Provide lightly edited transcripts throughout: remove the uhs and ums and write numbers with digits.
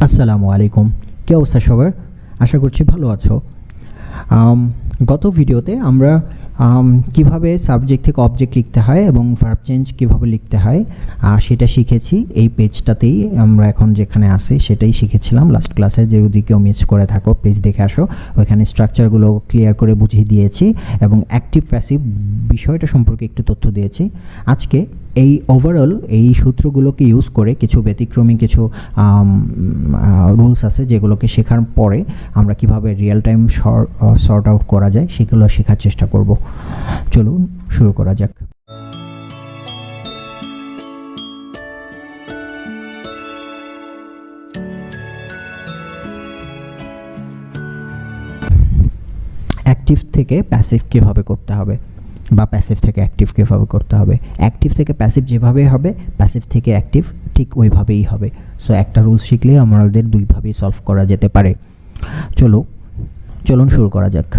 আসসালামু আলাইকুম। কি অবস্থা সবার? আশা করছি ভালো আছো। গত ভিডিওতে আমরা কিভাবে সাবজেক্ট থেকে অবজেক্ট লিখতে হয় এবং ভার্ব চেঞ্জ কিভাবে লিখতে হয় সেটা শিখেছি। এই পেজটাতেই আমরা এখন যেখানে আছি সেটাই শিখেছিলাম লাস্ট ক্লাসে। যদি কেউ মিস করে থাকো প্লিজ দেখে আসো, ওইখানে স্ট্রাকচারগুলো ক্লিয়ার করে বুঝিয়ে দিয়েছি এবং অ্যাক্টিভ প্যাসিভ বিষয়টা সম্পর্কে একটু তথ্য দিয়েছি। আজকে এই ওভারঅল এই সূত্রগুলোকে ইউজ করে কিছু ব্যতিক্রমী কিছু রুলস আছে যেগুলোকে শেখার পরে আমরা কিভাবে রিয়েল টাইম সর্ট আউট করা যায় সেগুলো শেখার চেষ্টা করব। চলুন শুরু করা যাক। অ্যাক্টিভ থেকে প্যাসিভ কীভাবে করতে হবে বা প্যাসিভ থেকে অ্যাক্টিভ কীভাবে করতে হবে। অ্যাক্টিভ থেকে প্যাসিভ যেভাবে হবে প্যাসিভ থেকে অ্যাক্টিভ ঠিক ওইভাবেই হবে। সো একটা রুলস শিখলে আমাদের দুইভাবেই সলভ করা যেতে পারে। চলুন শুরু করা যাক।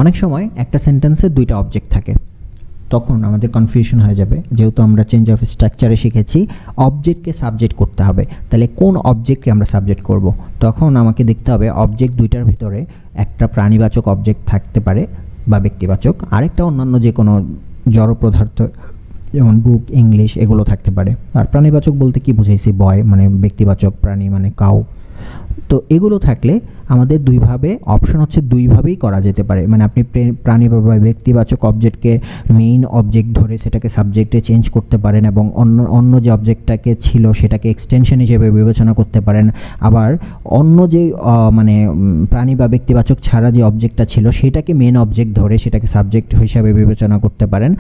অনেক সময় একটা সেন্টেন্সে দুইটা অবজেক্ট থাকে, তখন আমাদের কনফিউশন হয়ে যাবে। যেহেতু আমরা চেঞ্জ অফ স্ট্রাকচারে শিখেছি অবজেক্টকে সাবজেক্ট করতে হবে, তাহলে কোন অবজেক্টকে আমরা সাবজেক্ট করব। তখন আমাকে দেখতে হবে অবজেক্ট দুইটার ভিতরে একটা প্রাণীবাচক অবজেক্ট থাকতে পারে বা ব্যক্তিবাচক, আরেকটা অন্যান্য যে কোনো জড় পদার্থ যেমন বুক, ইংলিশ এগুলো থাকতে পারে। আর প্রাণীবাচক বলতে কি বুঝাইছি, বয় মানে ব্যক্তিবাচক, প্রাণী মানে কাউ। তো এগুলো থাকলে আমাদের দুইভাবে অপশন হচ্ছে, দুইভাবেই করা যেতে পারে। মানে আপনি প্রাণী বা ব্যক্তিবাচক অবজেক্টকে মেইন অবজেক্ট ধরে সেটাকে সাবজেক্টে চেঞ্জ করতে পারেন এবং অন্য যে অবজেক্টটাকে ছিল সেটাকে এক্সটেনশন হিসেবে বিবেচনা করতে পারেন। আবার অন্য যে মানে প্রাণী বা ব্যক্তিবাচক ছাড়া যে অবজেক্টটা ছিল সেটাকে মেইন অবজেক্ট ধরে সেটাকে সাবজেক্ট হিসাবে বিবেচনা করতে পারেন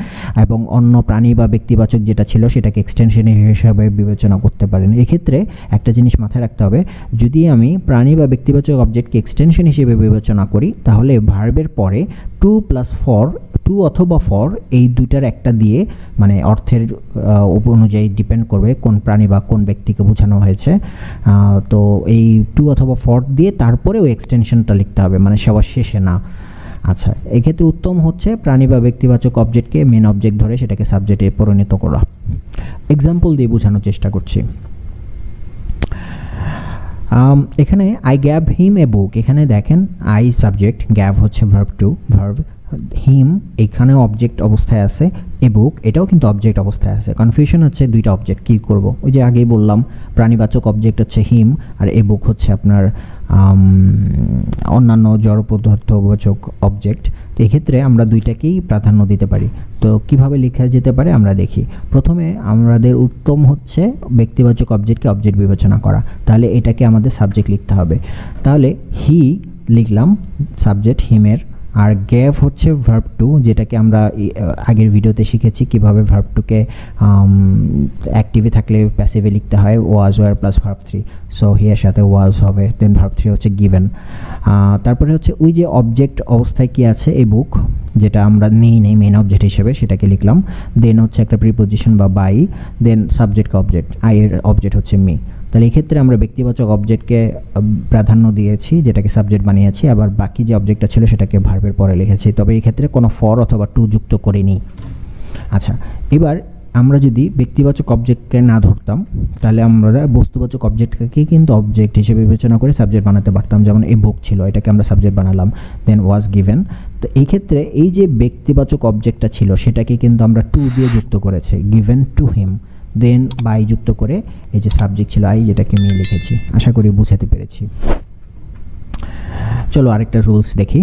এবং অন্য প্রাণী বা ব্যক্তিবাচক যেটা ছিল সেটাকে এক্সটেনশন হিসাবে বিবেচনা করতে পারেন। এক্ষেত্রে একটা জিনিস মাথায় রাখতে হবে, যদি আমি প্রাণী বা ব্যক্তিবাচক অবজেক্টকে এক্সটেনশন হিসেবে বিবেচনা করি তাহলে ভার্বের পরে টু প্লাস ফর, টু অথবা ফর এই দুইটার একটা দিয়ে, মানে অর্থের অনুযায়ী ডিপেন্ড করবে কোন প্রাণী বা কোন ব্যক্তিকে বোঝানো হয়েছে। তো এই টু অথবা ফর দিয়ে তারপরে ওই এক্সটেনশনটা লিখতে হবে, মানে সবার শেষে না। আচ্ছা, এক্ষেত্রে উত্তম হচ্ছে প্রাণী বা ব্যক্তিবাচক অবজেক্টকে মেন অবজেক্ট ধরে সেটাকে সাবজেক্টে পরিণত করা। এক্সাম্পল দিয়ে বোঝানোর চেষ্টা করছি। এখানে আই গ্যাভ হিম এ বুক, এখানে দেখেন আই সাবজেক্ট, গ্যাভ হচ্ছে ভার্ব টু, ভার্ব হিম এখানেও অবজেক্ট অবস্থায় আছে, এ বুক এটাও কিন্তু অবজেক্ট অবস্থায় আছে। কনফিউশন হচ্ছে দুইটা অবজেক্ট কী করব। ওই যে আগেই বললাম প্রাণীবাচক অবজেক্ট হচ্ছে হিম আর এ বুক হচ্ছে আপনার অন্যান্য জড় পদার্থবাচক অবজেক্ট। তো এক্ষেত্রে আমরা দুইটাকেই প্রাধান্য দিতে পারি। তো কিভাবে লেখা যেতে পারে আমরা দেখি। প্রথমে আমাদের উত্তম হচ্ছে ব্যক্তিবাচক অবজেক্টকে অবজেক্ট বিবেচনা করা, তাহলে এটাকে আমাদের সাবজেক্ট লিখতে হবে। তাহলে হি লিখলাম সাবজেক্ট হিমের, আর গ্যাভ হচ্ছে ভার্ব টু, যেটাকে আমরা আগের ভিডিওতে শিখেছি কিভাবে ভার্ব টুকে অ্যাক্টিভে থাকলে প্যাসিভে লিখতে হয়, ওয়াজ were plus verb three. So here সাথে ওয়াজ হবে, দেন ভার্ব থ্রি হচ্ছে গিভেন। তারপরে হচ্ছে ওই যে অবজেক্ট অবস্থায় কি আছে এই বুক, যেটা আমরা নেই মেইন অবজেক্ট হিসেবে সেটাকে লিখলাম। দেন হচ্ছে একটা প্রিপোজিশন বা by, then subject object, I এর অবজেক্ট হচ্ছে মি। তাহলে এক্ষেত্রে আমরা ব্যক্তিবাচক অবজেক্টকে প্রাধান্য দিয়েছি, যেটাকে সাবজেক্ট বানিয়েছি, আবার বাকি যে অবজেক্টটা ছিল সেটাকে ভার্বের পরে লিখেছি। তবে এই ক্ষেত্রে কোনো ফর অথবা টু যুক্ত করিনি। আচ্ছা, এবার আমরা যদি ব্যক্তিবাচক অবজেক্টকে না ধরতাম তাহলে আমরা বস্তুবাচক অবজেক্টকে কিন্তু অবজেক্ট হিসেবে বিবেচনা করে সাবজেক্ট বানাতে পারতাম। যেমন এই বুক ছিল, এটাকে আমরা সাবজেক্ট বানালাম, দেন ওয়াজ গিভেন। তো এই ক্ষেত্রে এই যে ব্যক্তিবাচক অবজেক্টটা ছিল সেটাকে কিন্তু আমরা টু দিয়ে যুক্ত করেছি, given to him, then by যুক্ত করে এই যে সাবজেক্ট ছিল আই, যেটাকে আমি লিখেছি। আশা করি বুঝাতে পেরেছি। চলো আরেকটা রুলস দেখি।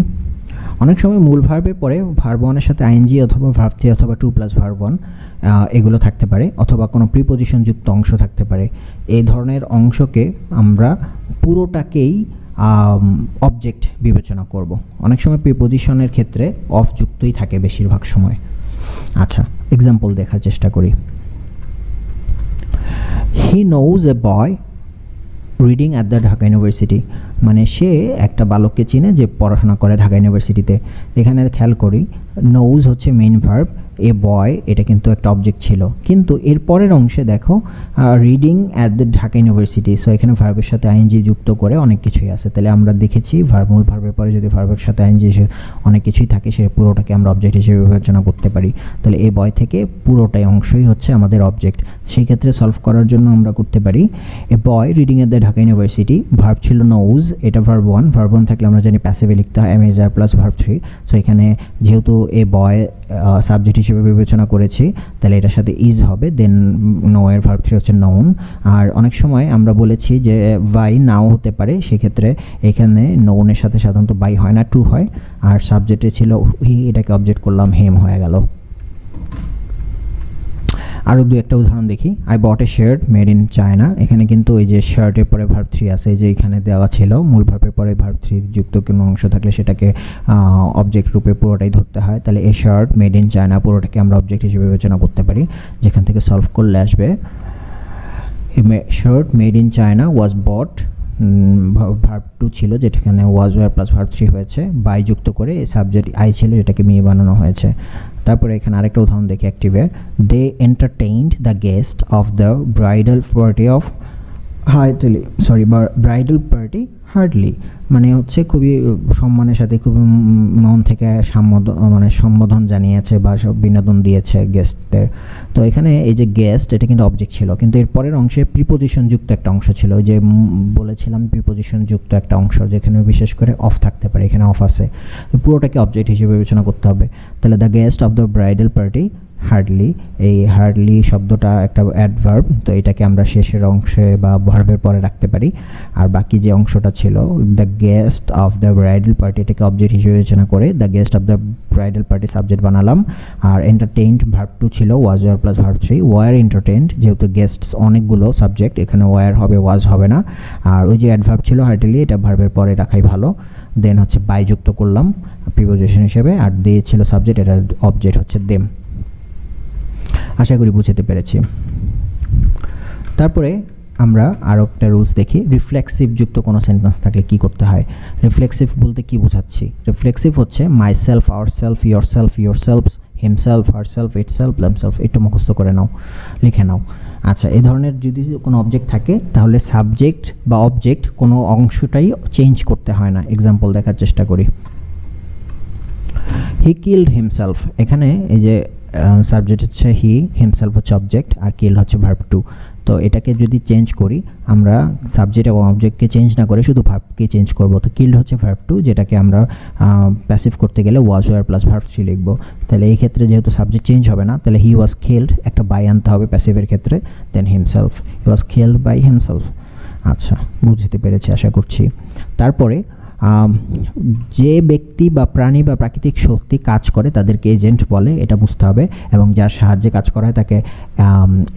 অনেক সময় মূল ভার্বের পরে ভার্ব ওয়ানের সাথে আইএনজি অথবা ভার্ব থ্রি অথবা টু প্লাস ভার্ব ওয়ান এগুলো থাকতে পারে, অথবা কোনো প্রিপোজিশন যুক্ত অংশ থাকতে পারে। এই ধরনের অংশকে আমরা পুরোটাকেই অবজেক্ট বিবেচনা করব। অনেক সময় প্রিপোজিশনের ক্ষেত্রে অফ যুক্তই থাকে বেশিরভাগ সময়। আচ্ছা, এক্সাম্পল দেখার চেষ্টা করি। He knows A boy reading at the Dhaka university, মানে সে একটা বালককে চিনে যে পড়াশোনা করে ঢাকা ইউনিভার্সিটিতে। এখানে খেয়াল করি নোজ হচ্ছে মেইন ভার্ব এ বয় এটা কিন্তু একটা অবজেক্ট ছিল, কিন্তু এর পরের অংশে দেখো reading at the Dhaka university. So এখানে ভার্বের সাথে আইএনজি যুক্ত করে অনেক কিছুই আছে। তাহলে আমরা দেখেছি মূল ভার্বের পরে যদি ভার্বের সাথে আইএনজি অনেক কিছুই থাকে, সে পুরোটাকে আমরা অবজেক্ট হিসেবে বিবেচনা করতে পারি। তাহলে এই বয় থেকে পুরোটাই অংশই হচ্ছে আমাদের অবজেক্ট। সেই ক্ষেত্রে সলভ করার জন্য আমরা করতে পারি a boy reading at the Dhaka university, verb ছিল নোজ, এটা ভার্ব 1, ভার্ব 1 থাকলে আমরা জানি প্যাসিভে লিখতে হয় এমএজআর প্লাস ভার্ব 3। সো এখানে যেহেতু এ বয় সাবজেক্ট হিসেবে বিবেচনা করেছি, তাহলে এটার সাথে ইজ হবে, দেন নো এর ভার্ব 3 হচ্ছে নাউন। আর অনেক সময় আমরা বলেছি যে বাই নাও হতে পারে, সেক্ষেত্রে এখানে নাউনের সাথে সাধারণত বাই হয় না, টু হয়। আর সাবজেক্টে ছিল হি, এটাকে অবজেক্ট করলাম, হেম হয়ে গেল। আরও দু একটা উদাহরণ দেখি। I bought A shirt made in China, এখানে কিন্তু এই যে শার্টের পরে ভার্ব 3 আছে, এই যে এখানে দেওয়া ছিল মূল ভার্বের পরে ভার্ব 3 যুক্ত কোনো অংশ থাকলে সেটাকে অবজেক্ট রূপে পুরোটাই ধরতে হয়। তাহলে a shirt made in China পুরোটাকে আমরা অবজেক্ট হিসেবে বিবেচনা করতে পারি, যেখান থেকে সলভ করলে আসবে shirt made in China was bought, verb 2 ছিল যেখানে ওয়াজ ওয়ার প্লাস ভার্ব 3 হয়েছে, বাই যুক্ত করে সাবজেক্ট আই ছিল যেটাকে মি বানানো হয়েছে। তারপরে এখানে আরেকটা উদাহরণ দেখি অ্যাক্টিভের। They entertained the guest of the bridal party of bridal party hardly, মানে হচ্ছে খুবই সম্মানের সাথে খুবই মন থেকে সম্বোধন জানিয়েছে বা সব বিনোদন দিয়েছে গেস্টদের। তো এখানে এই যে গেস্ট এটা কিন্তু অবজেক্ট ছিল, কিন্তু এর পরের অংশে প্রিপোজিশন যুক্ত একটা অংশ ছিল, যে বলেছিলাম প্রিপোজিশন যুক্ত একটা অংশ যেখানে বিশেষ করে অফ থাকতে পারে, এখানে অফ আছে, তো পুরোটাকে অবজেক্ট হিসেবে বিবেচনা করতে হবে। তাহলে the guest of the bridal party hardly, এই হার্ডলি শব্দটা একটা অ্যাডভার্ব, তো এটাকে আমরা শেষের অংশে বা ভার্বের পরে রাখতে পারি। আর বাকি যে অংশটা ছিল the guest of the bridal party, এটাকে অবজেক্ট হিসেবে বিবেচনা করে the guest of the bridal party subject বানালাম। আর এন্টারটেইনড ভার্ব 2 ছিল, was were plus verb 3, were entertained, যেহেতু গেস্টস অনেকগুলো সাবজেক্ট, এখানে ওয়ার হবে, ওয়াজ হবে না। আর ওই যে অ্যাডভার্ব ছিল হার্ডলি, এটা ভার্বের পরে রাখাই ভালো। দেন হচ্ছে বাই যুক্ত করলাম প্রিপোজিশন হিসেবে, আর দিয়ে ছিল সাবজেক্ট, এটা অবজেক্ট হচ্ছে দেম। আশা করি বুঝতে পেরেছি। তারপরে আমরা আরও একটা রুলস দেখি, রিফ্লেক্সিভ যুক্ত কোনো সেন্টেন্স থাকলে কি করতে হয়। রিফ্লেক্সিভ বলতে কি বোঝাচ্ছি? রিফ্লেক্সিভ হচ্ছে myself, ourself, yourselves, himself, herself, itself, themselves, একটু মুখস্থ করে নাও, লিখে নাও। আচ্ছা, এই ধরনের যদি কোনো অবজেক্ট থাকে তাহলে সাবজেক্ট বা অবজেক্ট কোনো অংশটাই চেঞ্জ করতে হয় না। এক্সাম্পল দেখার চেষ্টা করি। হি কিলড হিমসেলফ, এখানে এই যে সাবজেক্ট হচ্ছে হি, হিমসেলফ হচ্ছে অবজেক্ট, আর কিল হচ্ছে ভার্ব 2। তো এটাকে যদি চেঞ্জ করি আমরা, সাবজেক্ট এবং অবজেক্টকে চেঞ্জ না করে শুধু ভার্বকে চেঞ্জ করব। তো কিল্ড হচ্ছে ভার্ব 2, যেটাকে আমরা প্যাসিভ করতে গেলে ওয়াজ ওয়ার প্লাস ভার্ব 3 লিখব। তাহলে এই ক্ষেত্রে যেহেতু সাবজেক্ট চেঞ্জ হবে না, তাহলে হি ওয়াজ কিল্ড একটা বাই আনতে হবে প্যাসিভের ক্ষেত্রে, then himself, he was killed by himself. আচ্ছা, বুঝতে পেরেছি আশা করছি। তারপরে যে ব্যক্তি বা প্রাণী বা প্রাকৃতিক শক্তি কাজ করে তাদেরকে এজেন্ট বলে, এটা বুঝতে হবে, এবং যার সাহায্যে কাজ করা হয় তাকে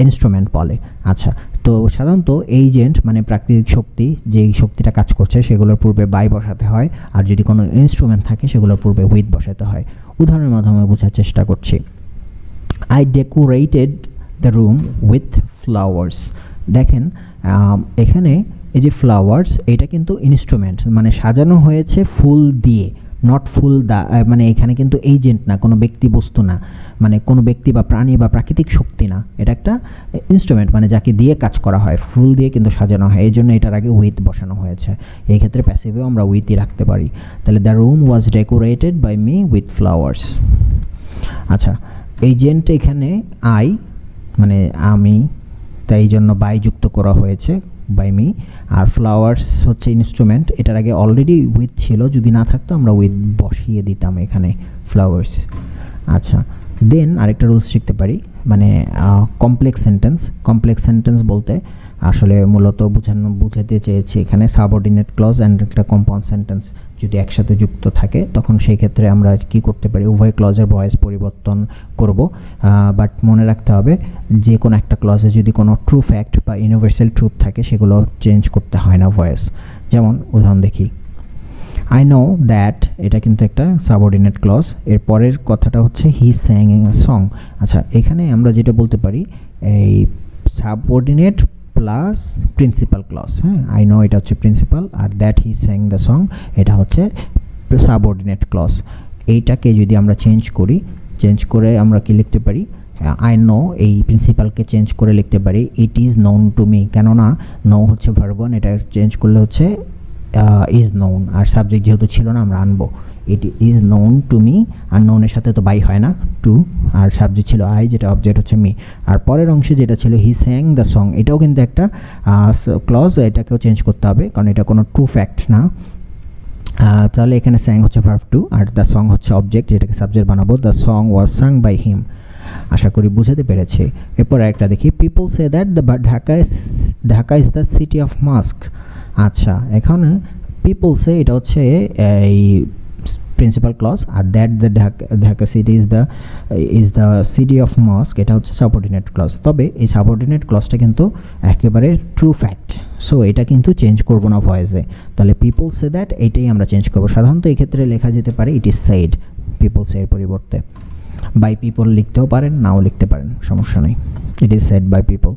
ইনস্ট্রুমেন্ট বলে। আচ্ছা, তো সাধারণত এজেন্ট মানে প্রাকৃতিক শক্তি, যেই শক্তিটা কাজ করছে সেগুলোর পূর্বে বাই বসাতে হয়, আর যদি কোনো ইনস্ট্রুমেন্ট থাকে সেগুলোর পূর্বে উইথ বসাতে হয়। উদাহরণের মাধ্যমে বোঝার চেষ্টা করছি। I decorated the room with flowers. দেখেন এখানে এই যে ফ্লাওয়ার্স, এটা কিন্তু ইনস্ট্রুমেন্ট, মানে সাজানো হয়েছে ফুল দিয়ে, নট ফুল মানে এখানে কিন্তু এজেন্ট না, কোনো ব্যক্তি বস্তু না, মানে কোনো ব্যক্তি বা প্রাণী বা প্রাকৃতিক শক্তি না, এটা একটা ইনস্ট্রুমেন্ট, মানে যাকে দিয়ে কাজ করা হয়, ফুল দিয়ে কিন্তু সাজানো হয়, এই জন্য এটার আগে উইথ বসানো হয়েছে। এই ক্ষেত্রে প্যাসিভেও আমরা উইথই রাখতে পারি। তাহলে the room was decorated by me with flowers. আচ্ছা, এজেন্ট এখানে আই, মানে আমি, তাই জন্য বাই যুক্ত করা হয়েছে বাই মি। আর ফ্লাওয়ার্স হচ্ছে ইনস্ট্রুমেন্ট, এটার আগে অলরেডি উইথ ছিল, যদি না থাকতো আমরা উইথ বসিয়ে দিতাম এখানে ফ্লাওয়ার্স। আচ্ছা, দেন আরেকটা রুলস শিখতে পারি, মানে কমপ্লেক্স সেন্টেন্স। কমপ্লেক্স সেন্টেন্স বলতে আসলে মূলত বুঝাতে চেয়েছি এখানে সাবঅর্ডিনেট ক্লজ অ্যান্ড একটা কম্পাউন্ড সেন্টেন্স যদি একসাথে যুক্ত থাকে, তখন সেই ক্ষেত্রে আমরা কি করতে পারি, উভয় ক্লজের ভয়েস পরিবর্তন করব। বাট মনে রাখতে হবে যে কোনো একটা ক্লজে যদি কোনো ট্রু ফ্যাক্ট বা ইউনিভার্সাল ট্রুথ থাকে সেগুলো চেঞ্জ করতে হয় না ভয়েস। যেমন উদাহরণ দেখি, আই নো দ্যাট, এটা কিন্তু একটা সাবঅর্ডিনেট ক্লজ। এর পরের কথাটা হচ্ছে হি স্যাং এ সং। আচ্ছা, এখানে আমরা যেটা বলতে পারি এই সাবঅর্ডিনেট প্লাস প্রিন্সিপাল ক্লজ। হ্যাঁ, আই নো এটা হচ্ছে প্রিন্সিপাল, আর that he sang the song এটা হচ্ছে সাবঅর্ডিনেট ক্লজ। এইটাকে যদি আমরা চেঞ্জ করি চেঞ্জ করে আমরা কি লিখতে পারি, আই নো, এই প্রিন্সিপালকে চেঞ্জ করে লিখতে পারি ইট ইজ নোন টু মি, কেননা নো হচ্ছে ভার্ব ওয়ান, এটা চেঞ্জ করলে হচ্ছে ইজ নোন, আর সাবজেক্ট যেহেতু ছিল না আমরা আনবো it is known to me, আর নোনের সাথে তো বাই হয় না, টু, আর সাবজেক্ট ছিল আই, যেটা অবজেক্ট হচ্ছে মি। আর পরের অংশে যেটা ছিল হি স্যাং দ্য সং, এটাও কিন্তু একটা ক্লজ, এটাকেও চেঞ্জ করতে হবে কারণ এটা কোনো ট্রু ফ্যাক্ট না। তাহলে এখানে স্যাং হচ্ছে ভার্ব টু, আর দ্য সং হচ্ছে অবজেক্ট, যেটাকে সাবজেক্ট বানাবো, the song was sung by him. আশা করি বুঝাতে পেরেছি। এরপর একটা দেখি, people say that the Dhaka is the city of mosque. আচ্ছা, এখানে পিপল সে এটা হচ্ছে এই প্রিন্সিপাল ক্লজ, আর that the Dhaka city is the city of mosque এটা হচ্ছে সাবঅর্ডিনেট ক্লজ। তবে এই সাবঅর্ডিনেট ক্লজটা কিন্তু একেবারে ট্রু ফ্যাক্ট, সো এটা কিন্তু চেঞ্জ করবো না ভয়েসে। তাহলে পিপল সে দ্যাট এইটাই আমরা চেঞ্জ করবো। সাধারণত এই ক্ষেত্রে লেখা যেতে পারে ইট ইজ সেড, পিপল সে এর পরিবর্তে বাই পিপল লিখতেও পারেন, নাও লিখতে পারেন, সমস্যা নেই, it is said by people.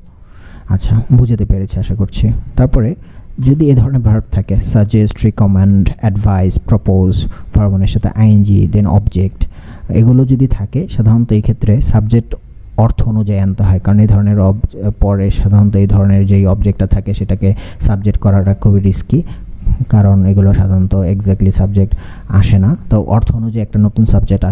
আচ্ছা, বুঝতে পেরেছি আশা করছি। তারপরে যদি এ ধরনের ভার্ব থাকে, সাজেস্ট, রিকমেন্ড, অ্যাডভাইস, প্রপোজ, ভার্বনের সাথে আইএনজি, দেন অবজেক্ট, এগুলো যদি থাকে সাধারণত এই ক্ষেত্রে সাবজেক্ট অর্থ অনুযায়ী আনতে হয়, কারণ এই ধরনের পরে সাধারণত এই ধরনের যেই অবজেক্টটা থাকে সেটাকে সাবজেক্ট করাটা খুবই রিস্কি, কারণ এগুলো সাধারণত এক্স্যাক্টলি সাবজেক্ট আসে না। তো অর্থ অনুযায়ী একটা নতুন সাবজেক্ট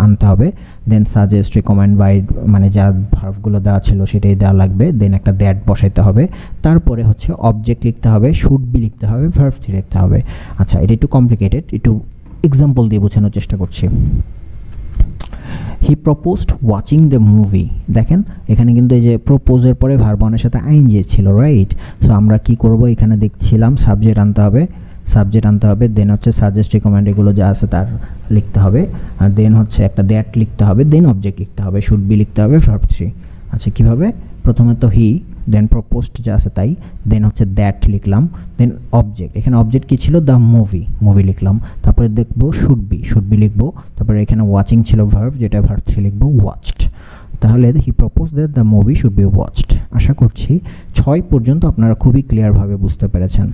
আনতে হবে। দেন সাজেস্ট, রিকমেন্ড, বাই মানে যা ভার্বগুলো দেওয়া ছিল সেটাই দেওয়া লাগবে। দেন একটা দ্যাট বসাইতে হবে। তারপরে হচ্ছে অবজেক্ট লিখতে হবে, শুড বি লিখতে হবে, ভার্ব থ্রি লিখতে হবে। আচ্ছা, এটা একটু কমপ্লিকেটেড, একটু এক্সাম্পল দিয়ে বোঝানোর চেষ্টা করছি। He proposed watching the movie. দেখেন এখানে কিন্তু এই যে প্রপোজের পরে ভার্ব ওয়ানের সাথে আইএনজি ছিল, রাইট? সো আমরা কি করব, এখানে দেখছিলাম সাবজেক্ট আনতে হবে, দেন হচ্ছে সাজেস্ট, রিকমেন্ড এগুলো যা আছে তার লিখতে হবে, আর দেন হচ্ছে একটা দ্যাট লিখতে হবে, দেন অবজেক্ট লিখতে হবে, শুড বি লিখতে হবে, ভার্ব থ্রি। আচ্ছা, কীভাবে? প্রথমে তো হি, দেন প্রপোজড যা আছে তাই, দেন হচ্ছে দ্যাট লিখলাম, দেন অবজেক্ট, এখানে অবজেক্ট কী ছিল, দ্য মুভি লিখলাম, তারপরে দেখবো শুড বি লিখবো, তারপরে এখানে ওয়াচিং ছিল ভার্ব, যেটা ভার্ব থ্রি লিখবো, ওয়াচড। তাহলে he propose that the movie should be watched. আশা করছি 6 পর্যন্ত আপনারা খুবই ক্লিয়ারভাবে বুঝতে পেরেছেন।